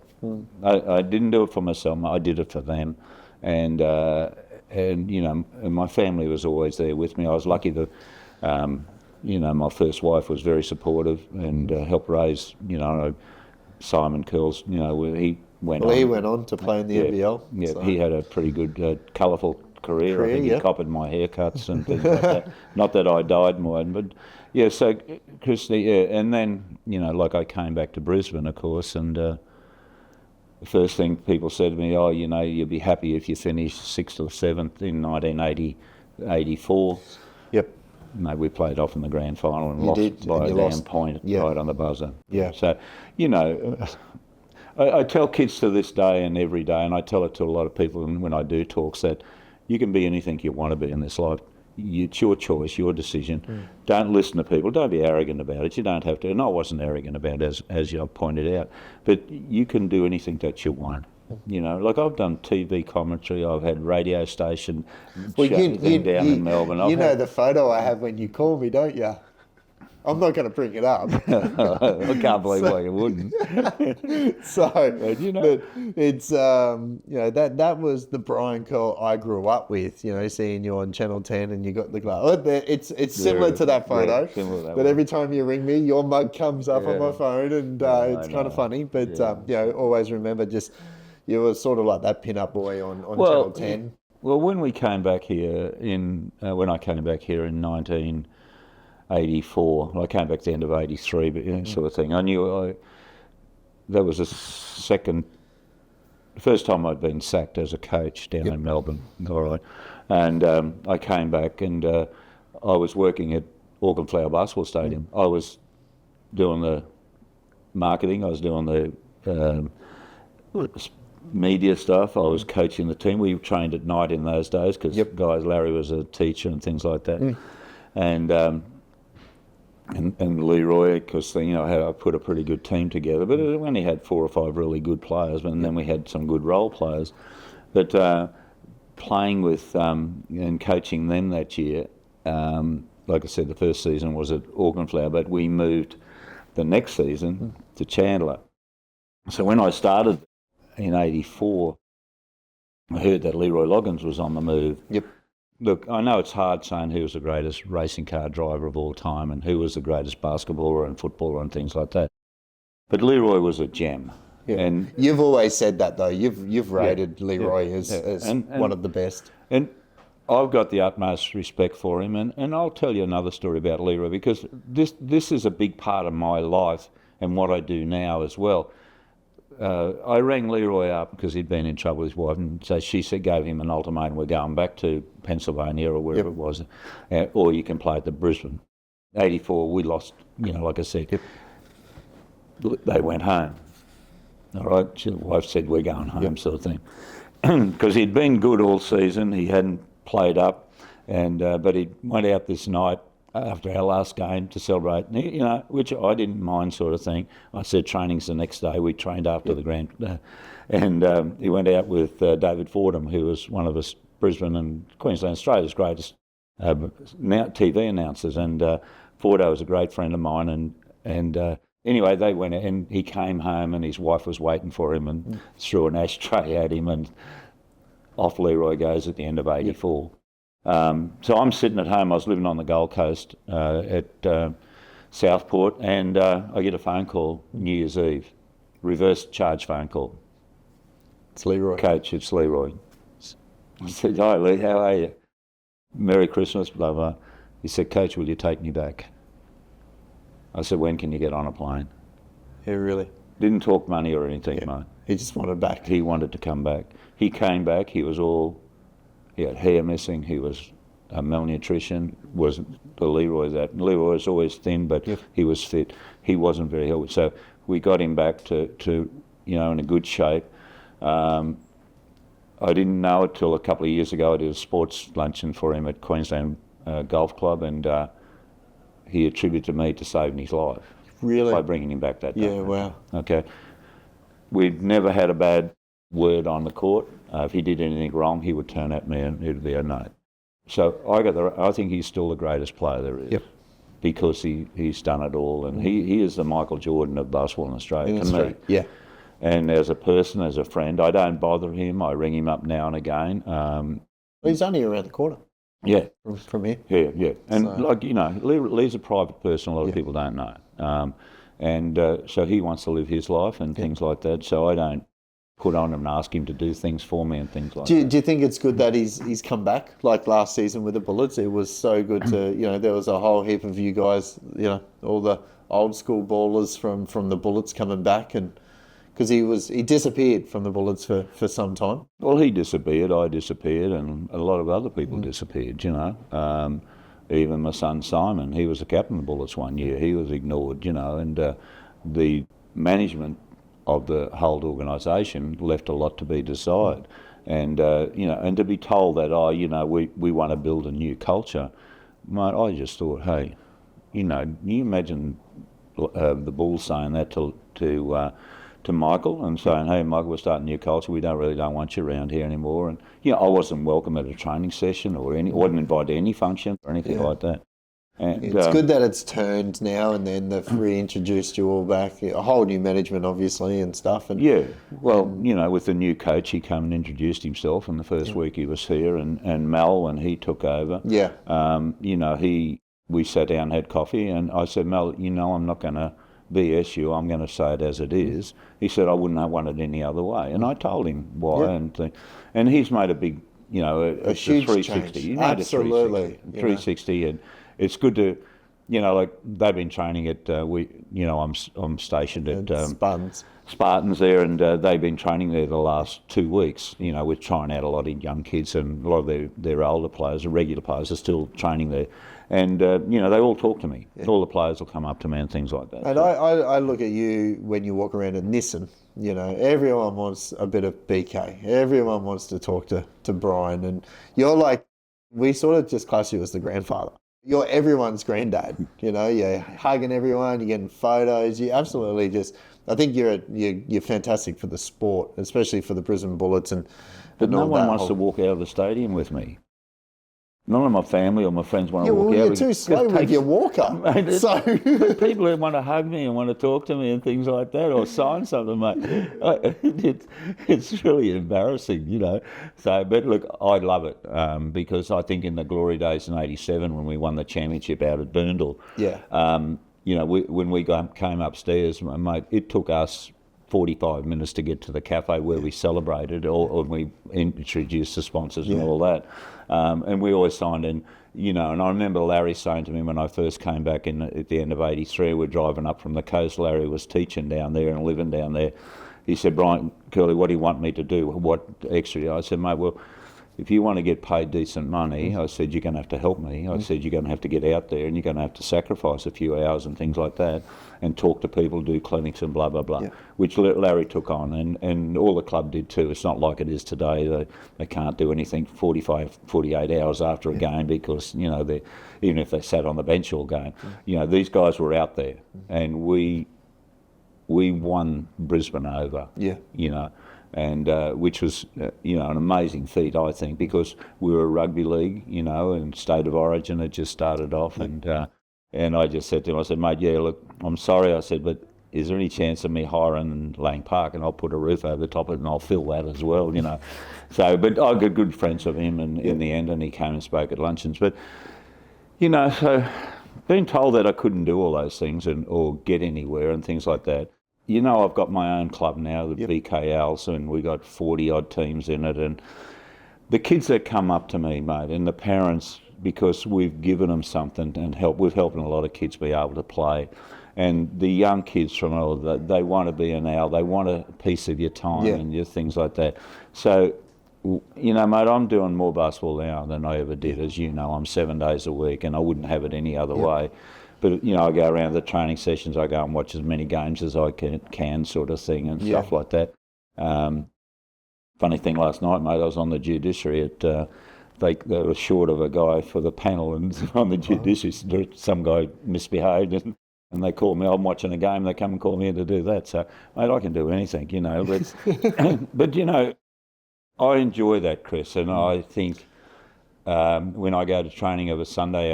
Speaker 2: I didn't do it for myself; I did it for them, and my family was always there with me. I was lucky that. My first wife was very supportive and helped raise, Simon Curls. He went on.
Speaker 1: He went on to play in the NBL.
Speaker 2: Yeah, so. He had a pretty good, colourful career. I think he copied my haircuts and things like that. Not that I dyed mine, but yeah. So Christy, yeah, and then like I came back to Brisbane, of course, and the first thing people said to me, oh, you'd be happy if you finished 6th or 7th in 1984.
Speaker 1: Yep.
Speaker 2: No, we played off in the grand final and lost by a damn point right on the buzzer.
Speaker 1: Yeah.
Speaker 2: So, I tell kids to this day and every day, and I tell it to a lot of people when I do talks, that you can be anything you want to be in this life. It's your choice, your decision. Don't listen to people. Don't be arrogant about it. You don't have to. And I wasn't arrogant about it, as you pointed out. But you can do anything that you want. Like I've done TV commentary. I've had radio station shows down in Melbourne.
Speaker 1: The photo I have when you call me, don't you? I'm not going to bring it up.
Speaker 2: I can't believe why you wouldn't.
Speaker 1: But it's that was the Brian Kerle I grew up with. Seeing you on Channel 10 and you got the glove. It's similar to that photo. Yeah, similar to that every time you ring me, your mug comes up on my phone, and it's kind of funny. But always remember, you were sort of like that pin-up boy on Channel 10.
Speaker 2: Well, when we came back here when I came back here in 1984, I came back at the end of 83, but sort of thing. I knew that was the first time I'd been sacked as a coach down in Melbourne. All right, and I came back and I was working at Auckland Flower Basketball Stadium. I was doing the marketing. I was doing the media stuff. I was coaching the team. We trained at night in those days because Larry was a teacher and things like that, and Leroy, because I put a pretty good team together. But we only had 4 or 5 really good players, and then we had some good role players. But playing with and coaching them that year, like I said, the first season was at Auckland Flower, but we moved the next season to Chandler. So when I started in 84, I heard that Leroy Loggins was on the move.
Speaker 1: Yep.
Speaker 2: Look, I know it's hard saying who was the greatest racing car driver of all time and who was the greatest basketballer and footballer and things like that. But Leroy was a gem. Yeah. And
Speaker 1: you've always said that, though. You've rated Leroy as one of the best.
Speaker 2: And I've got the utmost respect for him. And I'll tell you another story about Leroy, because this is a big part of my life and what I do now as well. I rang Leroy up because he'd been in trouble with his wife, and so she gave him an ultimatum: we're going back to Pennsylvania or wherever it was, or you can play at the Brisbane. 84, we lost, like I said. They went home. All right, the wife said, we're going home, sort of thing. Because he'd been good all season, he hadn't played up, and but he went out this night after our last game to celebrate, which I didn't mind, sort of thing. I said training's the next day. We trained after the grand, and he went out with David Fordham, who was one of us Brisbane and Queensland, Australia's greatest TV announcers, and Fordo was a great friend of mine, and anyway, they went out, and he came home, and his wife was waiting for him, and threw an ashtray at him, and off Leroy goes at the end of 84. So I'm sitting at home. I was living on the Gold Coast at Southport, and I get a phone call New Year's Eve, reverse charge phone call.
Speaker 1: It's Leroy.
Speaker 2: Coach, it's Leroy. I said, hi Lee, how are you? Merry Christmas, blah, blah. He said, Coach, will you take me back? I said, when can you get on a plane?
Speaker 1: Yeah, really?
Speaker 2: Didn't talk money or anything, mate.
Speaker 1: He just wanted back.
Speaker 2: He wanted to come back. He came back. He had hair missing. He was malnutrition. Was the Leroy that? Leroy was always thin, but he was fit. He wasn't very healthy. So we got him back to in a good shape. I didn't know it till a couple of years ago. I did a sports luncheon for him at Queensland Golf Club, and he attributed me to saving his life.
Speaker 1: Really?
Speaker 2: By bringing him back that day.
Speaker 1: Yeah, wow.
Speaker 2: Okay. We'd never had a bad word on the court. If he did anything wrong, he would turn at me and it'd be a no. So I think he's still the greatest player there is.
Speaker 1: Yep.
Speaker 2: Because he's done it all, and he is the Michael Jordan of basketball in Australia, to me.
Speaker 1: Yeah.
Speaker 2: And as a person, as a friend, I don't bother him. I ring him up now and again.
Speaker 1: He's only around the corner.
Speaker 2: Yeah.
Speaker 1: From here.
Speaker 2: Yeah. And Lee's a private person. A lot of people don't know. So he wants to live his life and things like that. So I don't put on him and ask him to do things for me and things like
Speaker 1: Do
Speaker 2: that.
Speaker 1: you think it's good that he's come back like last season with the Bullets? It was so good to, there was a whole heap of you guys, all the old school ballers from the Bullets coming back, and because he disappeared from the Bullets for some time.
Speaker 2: Well, he disappeared, I disappeared, and a lot of other people disappeared, Even my son Simon, he was the captain of the Bullets one year. He was ignored, and the management of the whole organisation left a lot to be desired. And, and to be told that, we want to build a new culture, mate, I just thought, hey, can you imagine the Bulls saying that to Michael and saying, hey, Michael, we're starting a new culture. We don't want you around here anymore. And, I wasn't welcome at a training session wasn't invited to any function or anything like that. And,
Speaker 1: it's good that it's turned now, and then they've reintroduced you all back. A whole new management, obviously, and stuff. And
Speaker 2: with the new coach, he came and introduced himself. And the first week he was here, and Mel, when he took over, we sat down, had coffee, and I said, Mel, I'm not going to BS you. I'm going to say it as it is. He said, I wouldn't have wanted it any other way, and I told him why. And he's made a big, a
Speaker 1: huge
Speaker 2: 360.
Speaker 1: change.
Speaker 2: He made
Speaker 1: Absolutely,
Speaker 2: 360, and it's good to, like they've been training at I'm stationed at Spartans there, and they've been training there the last 2 weeks. We're trying out a lot of young kids, and a lot of their older players, the regular players, are still training there. And, they all talk to me. All the players will come up to me and things like that.
Speaker 1: And I look at you when you walk around at Nissan, everyone wants a bit of BK. Everyone wants to talk to Brian. And you're like, we sort of just class you as the grandfather. You're everyone's granddad. You're hugging everyone, you're getting photos. You absolutely I think you're fantastic for the sport, especially for the Brisbane Bullets.
Speaker 2: But no one wants to walk out of the stadium with me. None of my family or my friends want to walk out.
Speaker 1: You're too slow with your walker.
Speaker 2: Mate, people who want to hug me and want to talk to me and things like that, or sign something, mate. It's really embarrassing, So, but look, I love it because I think in the glory days in '87 when we won the championship out at Burndall, when we came upstairs, mate, it took us 45 minutes to get to the cafe where we celebrated, or we introduced the sponsors and all that. And we always signed in, and I remember Larry saying to me when I first came back at the end of '83, we're driving up from the coast, Larry was teaching down there and living down there. He said, Brian Kerle, what do you want me to do? What extra? I said, mate, well, if you want to get paid decent money, I said, you're going to have to help me. I said, you're going to have to get out there and you're going to have to sacrifice a few hours and things like that and talk to people, do clinics and blah, blah, blah, which Larry took on and all the club did too. It's not like it is today. They can't do anything 45, 48 hours after a game because, even if they sat on the bench all game, these guys were out there and we won Brisbane over, and which was, an amazing feat, I think, because we were a rugby league, and State of Origin had just started off, and I just said to him, I said, mate, look, I'm sorry, I said, but is there any chance of me hiring Lang Park and I'll put a roof over the top of it and I'll fill that as well, So, but I got good friends with him and in the end, and he came and spoke at luncheons, but, so being told that I couldn't do all those things or get anywhere and things like that. I've got my own club now, the BKLs, and we got 40-odd teams in it. And the kids that come up to me, mate, and the parents, because we've given them something and we've helped a lot of kids be able to play. And the young kids from all of that, they want to be an owl, they want a piece of your time and your things like that. So, mate, I'm doing more basketball now than I ever did. As you know, I'm 7 days a week, and I wouldn't have it any other way. But, I go around the training sessions, I go and watch as many games as I can sort of thing and stuff like that. Funny thing last night, mate, I was on the judiciary at, they were short of a guy for the panel, and on the judiciary, some guy misbehaved and they called me. I'm watching a game, they come and call me in to do that. So, mate, I can do anything, But, I enjoy that, Chris, and I think... when I go to training of our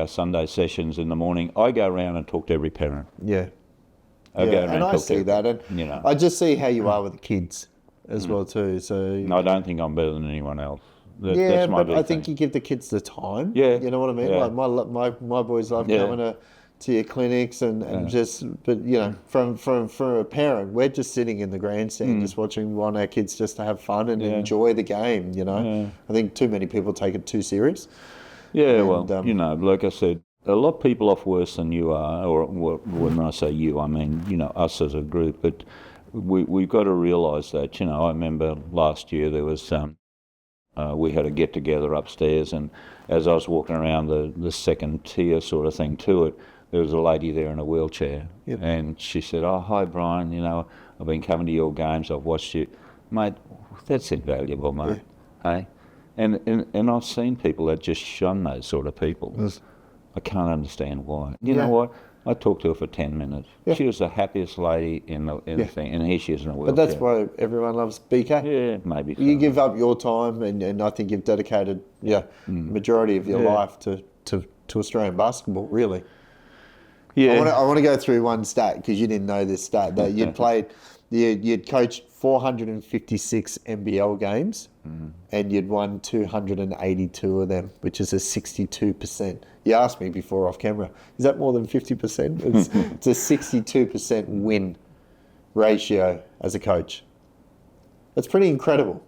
Speaker 2: Sunday sessions in the morning, I go around and talk to every parent.
Speaker 1: I see that, and I just see how you are with the kids as well too. So
Speaker 2: I don't think I'm better than anyone else.
Speaker 1: That's my big thing. You give the kids the time. You know what I mean? Like my boys love coming to your clinics and just, but you know, from a parent, we're just sitting in the grandstand, just watching, want our kids just to have fun and enjoy the game. You know, I think too many people take it too serious.
Speaker 2: Yeah, well, you know, like I said, a lot of people off worse than you are, or when I say you, I mean, you know, us as a group. But we've got to realise that, you know, I remember last year there was, we had a get-together upstairs, and as I was walking around the second tier sort of thing to it, there was a lady there in a wheelchair, and she said, "Oh, hi, Brian, you know, I've been coming to your games, I've watched you." Mate, that's invaluable, mate, hey? And I've seen people that just shun those sort of people.
Speaker 1: Yes.
Speaker 2: I can't understand why. You know what? I talked to her for 10 minutes.
Speaker 1: Yeah.
Speaker 2: She was the happiest lady in the thing, and here she is in a wheelchair.
Speaker 1: But that's why everyone loves BK.
Speaker 2: Yeah, maybe.
Speaker 1: You give up your time, and I think you've dedicated majority of your life to Australian basketball, really.
Speaker 2: Yeah.
Speaker 1: I want to go through one stat, because you didn't know this stat, that you'd coached 456 NBL games, and you'd won 282 of them, which is a 62%. You asked me before off camera, is that more than 50%? It's a 62% win ratio as a coach. That's pretty incredible.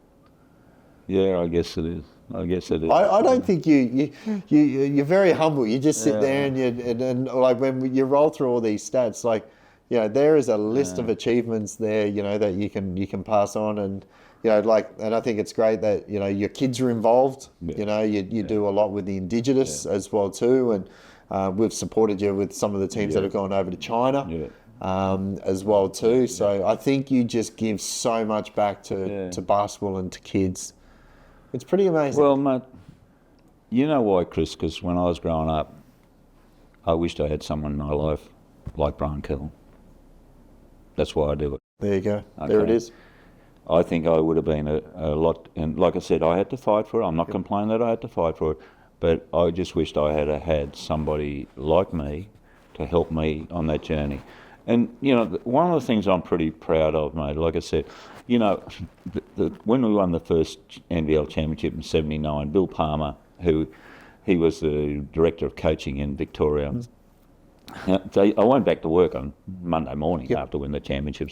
Speaker 2: Yeah, I guess it is. I
Speaker 1: don't think you're very humble. You just sit there and like when you roll through all these stats, like, you know, there is a list of achievements there, you know, that you can pass on, and you know, like, and I think it's great that, you know, your kids are involved. You know, you do a lot with the Indigenous as well too, and we've supported you with some of the teams that have gone over to China as well too. So I think you just give so much back to basketball and to kids. It's pretty amazing.
Speaker 2: Well, mate, you know why, Chris? Because when I was growing up, I wished I had someone in my life like Brian Kerle. That's why I do it.
Speaker 1: There you go.
Speaker 2: Okay.
Speaker 1: There it is.
Speaker 2: I think I would have been a lot, and like I said, I had to fight for it. I'm not complaining that I had to fight for it, but I just wished I had somebody like me to help me on that journey. And, you know, one of the things I'm pretty proud of, mate, like I said, you know, when we won the first NBL championship in '79, Bill Palmer, he was the director of coaching in Victoria. I went back to work on Monday morning after winning the championship.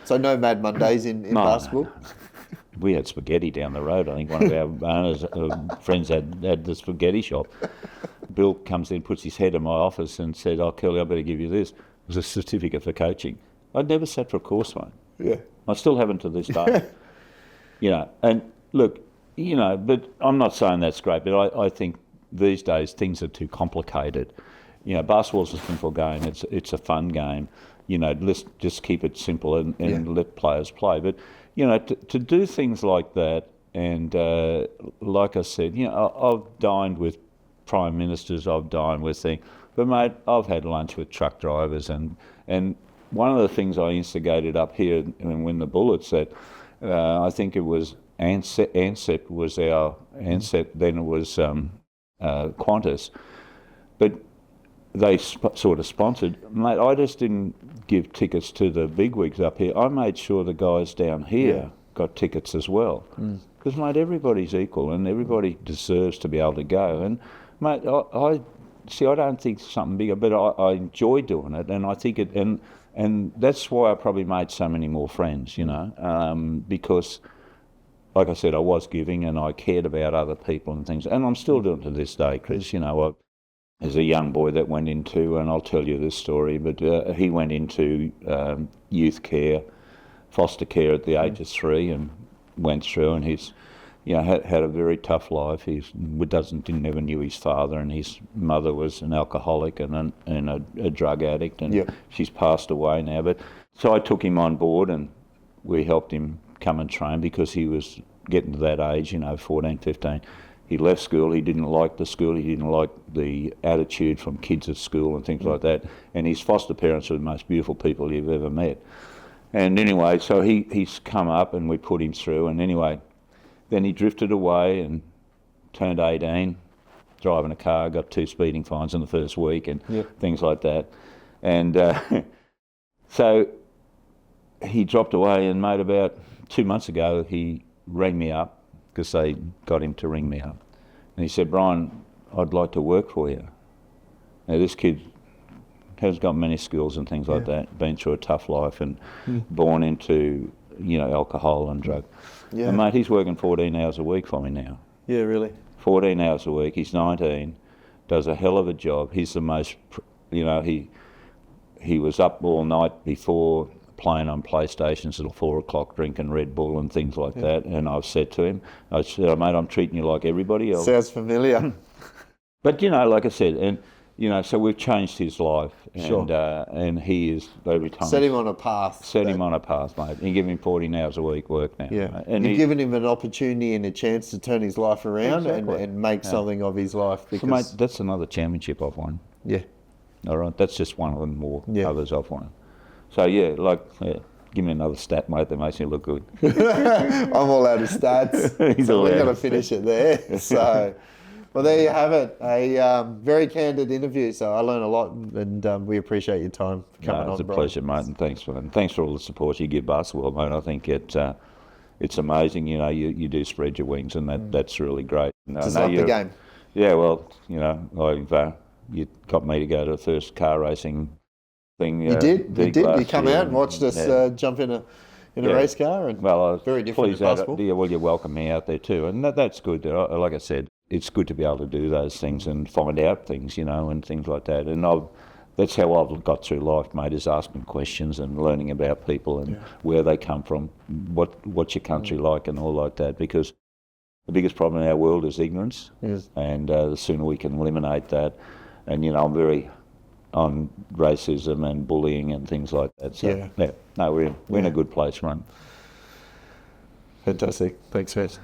Speaker 1: So no Mad Mondays in basketball?
Speaker 2: No. We had spaghetti down the road. I think one of our owners, friends had the spaghetti shop. Bill comes in, puts his head in my office and said, "Oh, Kelly, I better give you this." It was a certificate for coaching. I'd never sat for a course, mate.
Speaker 1: Yeah.
Speaker 2: I still haven't to this day. You know, and look, you know, but I'm not saying that's great, but I think these days things are too complicated. You know, basketball's a simple game. It's a fun game. You know, let's just keep it simple and let players play. But, you know, to do things like that, and like I said, you know, I've dined with prime ministers, I've dined with things, but mate, I've had lunch with truck drivers, and one of the things I instigated up here and when the Bullets, that I think it was Ansep was our Ansep, then it was Qantas, but they sort of sponsored. Mate, I just didn't give tickets to the bigwigs up here. I made sure the guys down here got tickets as well. Because, mate, everybody's equal and everybody deserves to be able to go. And, mate, I don't think something bigger, but I enjoy doing it, and I think it, and that's why I probably made so many more friends, you know, because, like I said, I was giving and I cared about other people and things, and I'm still doing it to this day, Chris. You know, there's a young boy that went into, and I'll tell you this story, but he went into youth care, foster care at the age of 3, and went through, and he's, you know, had a very tough life. He never knew his father, and his mother was an alcoholic and a drug addict, and she's passed away now. But so I took him on board, and we helped him come and train because he was getting to that age, you know, 14, 15. He left school. He didn't like the school. He didn't like the attitude from kids at school and things like that. And his foster parents are the most beautiful people you've ever met. And anyway, so he's come up, and we put him through. And anyway, then he drifted away and turned 18, driving a car, got 2 speeding fines in the first week and things like that. And so he dropped away, and mate, about 2 months ago, he rang me up because they got him to ring me up. And he said, "Brian, I'd like to work for you." Now, this kid has got many skills and things like that, been through a tough life and born into, alcohol and drug.
Speaker 1: Yeah.
Speaker 2: And mate, he's working 14 hours a week for me now.
Speaker 1: Yeah, really.
Speaker 2: 14 hours a week. He's 19, does a hell of a job. He's the most, he was up all night before playing on PlayStations until 4 o'clock, drinking Red Bull and things like that. And I've said to him, mate, I'm treating you like everybody else.
Speaker 1: Sounds familiar.
Speaker 2: But, like I said, and, so we've changed his life. And,
Speaker 1: Sure.
Speaker 2: And he is, every time.
Speaker 1: Set him on a path.
Speaker 2: Set him on a path, mate. And give him 14 hours a week work now.
Speaker 1: Yeah.
Speaker 2: Mate. And
Speaker 1: you've given him an opportunity and a chance to turn his life around and make something of his life. Because,
Speaker 2: so, mate, that's another championship I've won.
Speaker 1: Yeah.
Speaker 2: All right, that's just one of the more others I've won. So, give me another stat, mate, that makes me look good.
Speaker 1: I'm all out of stats. So we're going to finish it there. So, well, there you have it. A very candid interview. So I learned a lot, and we appreciate your time for coming on.
Speaker 2: It's a
Speaker 1: Brian.
Speaker 2: pleasure, mate, and thanks for all the support you give basketball, mate. I think it's amazing. You do spread your wings, and that's really great.
Speaker 1: Just like the game.
Speaker 2: Yeah, well, you got me to go to the first car racing thing.
Speaker 1: You did. You come out and watched us jump in a race car, and very different to basketball.
Speaker 2: You welcome me out there too, and that's good. Like I said, it's good to be able to do those things and find out things, and things like that. And that's how I've got through life, mate, is asking questions and learning about people and where they come from, what's your country like and all like that. Because the biggest problem in our world is ignorance, and the sooner we can eliminate that. And, I'm very on racism and bullying and things like that. So, we're in a good place, mate.
Speaker 1: Fantastic. Thanks, Fez.